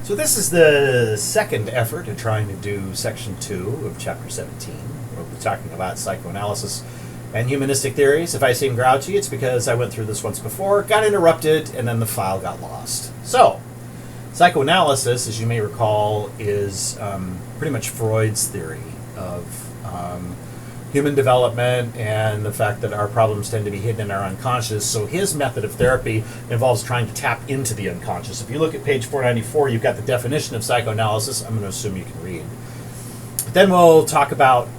So this is the second effort in trying to do section 2 of chapter 17. We'll be talking about psychoanalysis and humanistic theories. If I seem grouchy, it's because I went through this once before, got interrupted, and then the file got lost. So, psychoanalysis, as you may recall, is pretty much Freud's theory of human development and the fact that our problems tend to be hidden in our unconscious. So his method of therapy involves trying to tap into the unconscious. If you look at page 494, you've got the definition of psychoanalysis. I'm going to assume you can read. But then we'll talk about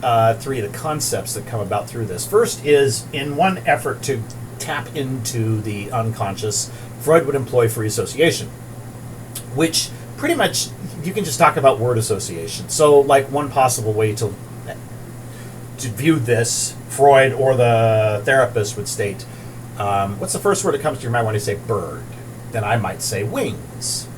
three of the concepts that come about through this. First is, in one effort to tap into the unconscious, Freud would employ free association, which pretty much you can just talk about word association. So like one possible way to view this, Freud or the therapist would state, what's the first word that comes to your mind when you say bird? Then I might say wings.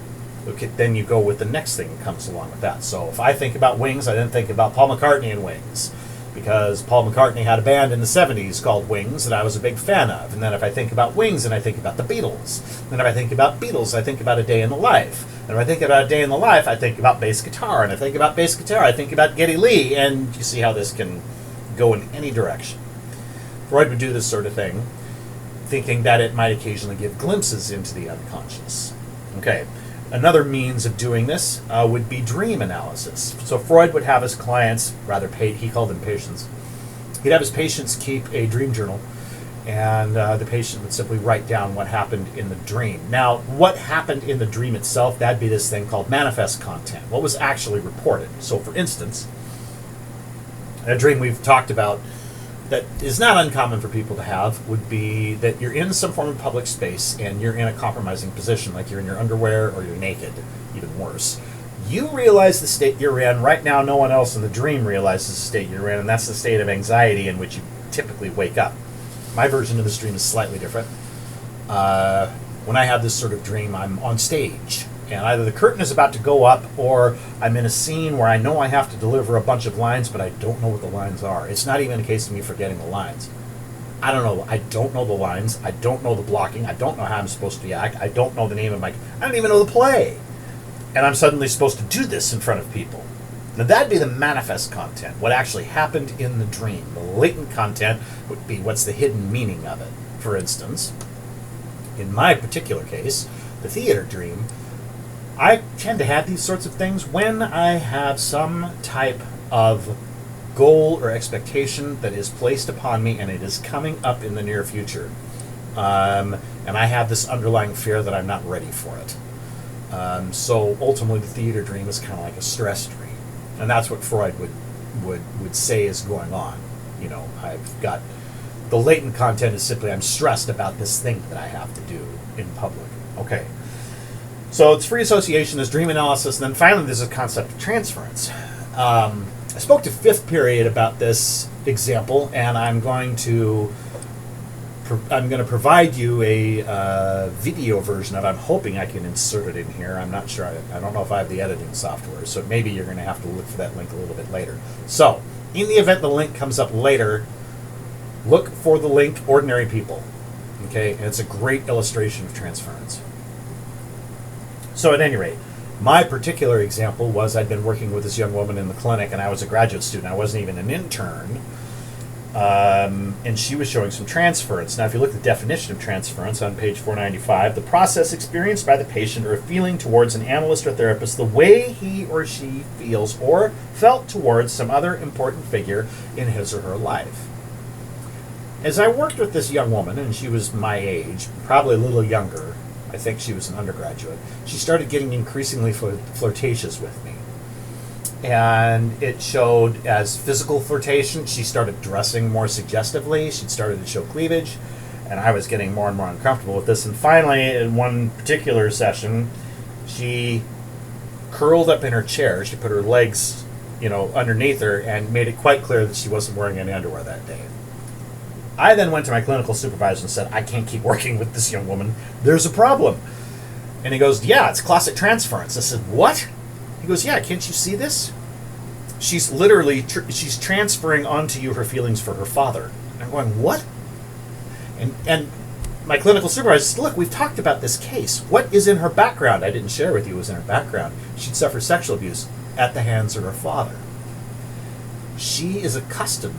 Okay, then you go with the next thing that comes along with that. So if I think about wings, I then think about Paul McCartney and Wings, because Paul McCartney had a band in the 70s called Wings that I was a big fan of. And then if I think about Wings, then I think about the Beatles. Then if I think about Beatles, I think about A Day in the Life. And if I think about A Day in the Life, I think about bass guitar. And if I think about bass guitar, I think about Geddy Lee. And you see how this can go in any direction. Freud would do this sort of thing, thinking that it might occasionally give glimpses into the unconscious. Okay, another means of doing this would be dream analysis. So Freud would have his clients, he called them patients, he'd have his patients keep a dream journal, and the patient would simply write down what happened in the dream. Now, what happened in the dream itself, that'd be this thing called manifest content, what was actually reported. So for instance, a dream we've talked about that is not uncommon for people to have would be that you're in some form of public space and you're in a compromising position, like you're in your underwear or you're naked, even worse. You realize the state you're in. Right now, no one else in the dream realizes the state you're in, and that's the state of anxiety in which you typically wake up. My version of this dream is slightly different. When I have this sort of dream, I'm on stage, and either the curtain is about to go up or I'm in a scene where I know I have to deliver a bunch of lines, but I don't know what the lines are. It's not even a case of me forgetting the lines. I don't know. I don't know the lines. I don't know the blocking. I don't know how I'm supposed to act. I don't know the name of I don't even know the play. And I'm suddenly supposed to do this in front of people. Now that'd be the manifest content, what actually happened in the dream. The latent content would be what's the hidden meaning of it. For instance, in my particular case, the theater dream, I tend to have these sorts of things when I have some type of goal or expectation that is placed upon me and it is coming up in the near future. And I have this underlying fear that I'm not ready for it. So ultimately the theater dream is kind of like a stress dream. And that's what Freud would say is going on. You know, I've got the latent content is simply I'm stressed about this thing that I have to do in public. Okay. So it's free association, there's dream analysis, and then finally there's a concept of transference. I spoke to fifth period about this example, and I'm going to provide you a video version of it. I'm hoping I can insert it in here. I'm not sure. I don't know if I have the editing software, so maybe you're going to have to look for that link a little bit later. So, in the event the link comes up later, look for the link Ordinary People. Okay, and it's a great illustration of transference. So at any rate, my particular example was I'd been working with this young woman in the clinic, and I was a graduate student. I wasn't even an intern. And she was showing some transference. Now, if you look at the definition of transference on page 495, the process experienced by the patient or a feeling towards an analyst or therapist, the way he or she feels or felt towards some other important figure in his or her life. As I worked with this young woman, and she was my age, probably a little younger, I think she was an undergraduate, she started getting increasingly flirtatious with me. And it showed as physical flirtation. She started dressing more suggestively. She'd started to show cleavage. And I was getting more and more uncomfortable with this. And finally, in one particular session, she curled up in her chair. She put her legs, underneath her and made it quite clear that she wasn't wearing any underwear that day. I then went to my clinical supervisor and said, I can't keep working with this young woman. There's a problem. And he goes, yeah, it's classic transference. I said, what? He goes, yeah, can't you see this? She's literally, she's transferring onto you her feelings for her father. And I'm going, what? And my clinical supervisor said, look, we've talked about this case. What is in her background? I didn't share with you what was in her background. She'd suffered sexual abuse at the hands of her father. She is accustomed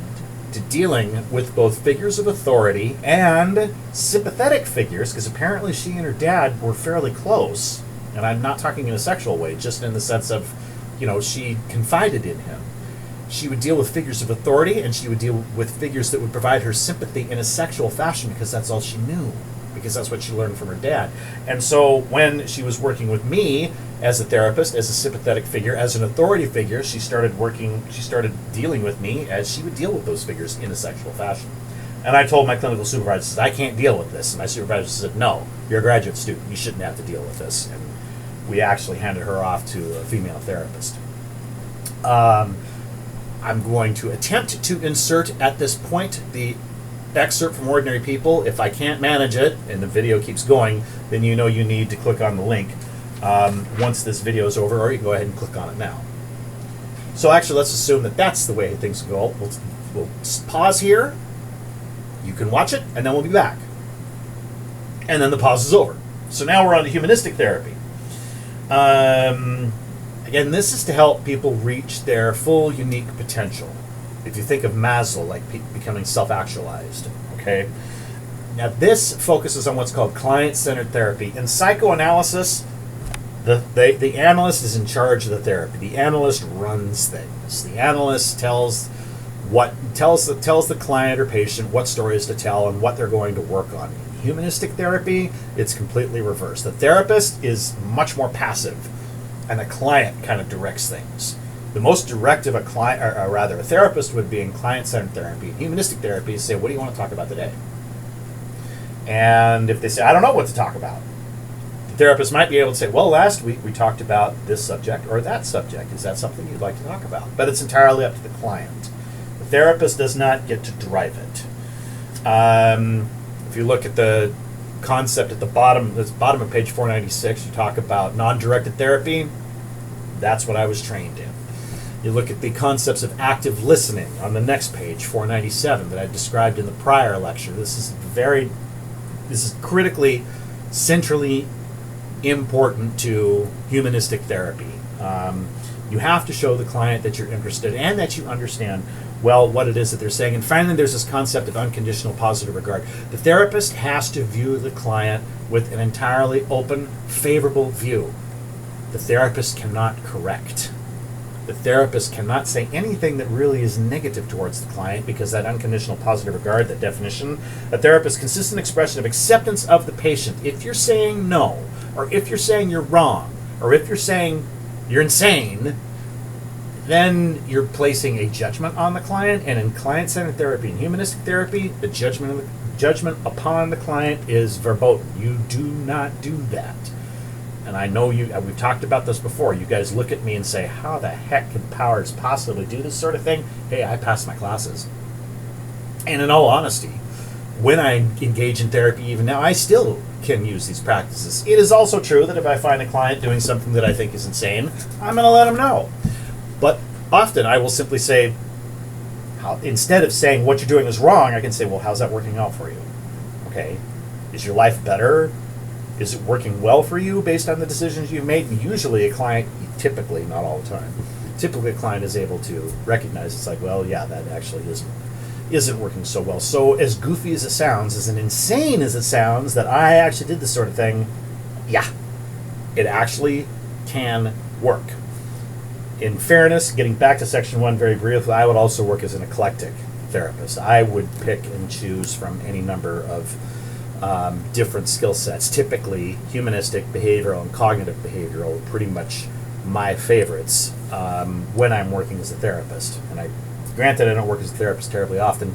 to dealing with both figures of authority and sympathetic figures, because apparently she and her dad were fairly close. And I'm not talking in a sexual way, just in the sense of, she confided in him. She would deal with figures of authority, and she would deal with figures that would provide her sympathy in a sexual fashion, because that's all she knew, because that's what she learned from her dad. And so when she was working with me as a therapist, as a sympathetic figure, as an authority figure, she started dealing with me as she would deal with those figures in a sexual fashion. And I told my clinical supervisor, I can't deal with this. And my supervisor said, no, you're a graduate student. You shouldn't have to deal with this. And we actually handed her off to a female therapist. I'm going to attempt to insert at this point the excerpt from Ordinary People. If I can't manage it and the video keeps going, then you need to click on the link once this video is over, or you can go ahead and click on it now. So actually, let's assume that that's the way things go. We'll pause here. You can watch it, and then we'll be back. And then the pause is over. So now we're on to humanistic therapy. Again, this is to help people reach their full, unique potential. If you think of Maslow, like becoming self-actualized, okay? Now, this focuses on what's called client-centered therapy. In psychoanalysis, the analyst is in charge of the therapy. The analyst runs things. The analyst tells the client or patient what stories to tell and what they're going to work on. In humanistic therapy, it's completely reversed. The therapist is much more passive, and the client kind of directs things. The most directive a therapist would be in client-centered therapy. In humanistic therapy, say, what do you want to talk about today? And if they say, I don't know what to talk about, the therapist might be able to say, well, last week we talked about this subject or that subject. Is that something you'd like to talk about? But it's entirely up to the client. The therapist does not get to drive it. If you look at the concept at the bottom of page 496, you talk about non-directed therapy. That's what I was trained in. You look at the concepts of active listening on the next page, 497, that I described in the prior lecture. This is critically, centrally important to humanistic therapy. You have to show the client that you're interested and that you understand well what it is that they're saying. And finally, there's this concept of unconditional positive regard. The therapist has to view the client with an entirely open, favorable view. The therapist cannot correct. The therapist cannot say anything that really is negative towards the client, because that unconditional positive regard, that definition, a therapist's consistent expression of acceptance of the patient. If you're saying no, or if you're saying you're wrong, or if you're saying you're insane, then you're placing a judgment on the client. And in client-centered therapy and humanistic therapy, the judgment upon the client is verboten. You do not do that. And I know we've talked about this before. You guys look at me and say, how the heck can Powers possibly do this sort of thing? Hey, I passed my classes. And in all honesty, when I engage in therapy even now, I still can use these practices. It is also true that if I find a client doing something that I think is insane, I'm going to let them know. But often I will simply say, instead of saying what you're doing is wrong, I can say, well, how's that working out for you? Okay, is your life better? Is it working well for you based on the decisions you've made? And usually a client, typically, not all the time, typically a client is able to recognize it's like, well, yeah, that actually isn't working so well. So as goofy as it sounds, as insane as it sounds, that I actually did this sort of thing, yeah, it actually can work. In fairness, getting back to section 1 very briefly, I would also work as an eclectic therapist. I would pick and choose from any number of different skill sets. Typically, humanistic, behavioral, and cognitive behavioral are pretty much my favorites when I'm working as a therapist. And granted, I don't work as a therapist terribly often.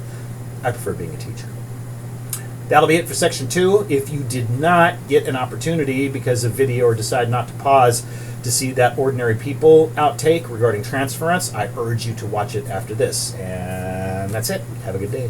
I prefer being a teacher. That'll be it for section 2. If you did not get an opportunity because of video or decide not to pause to see that Ordinary People outtake regarding transference, I urge you to watch it after this. And that's it. Have a good day.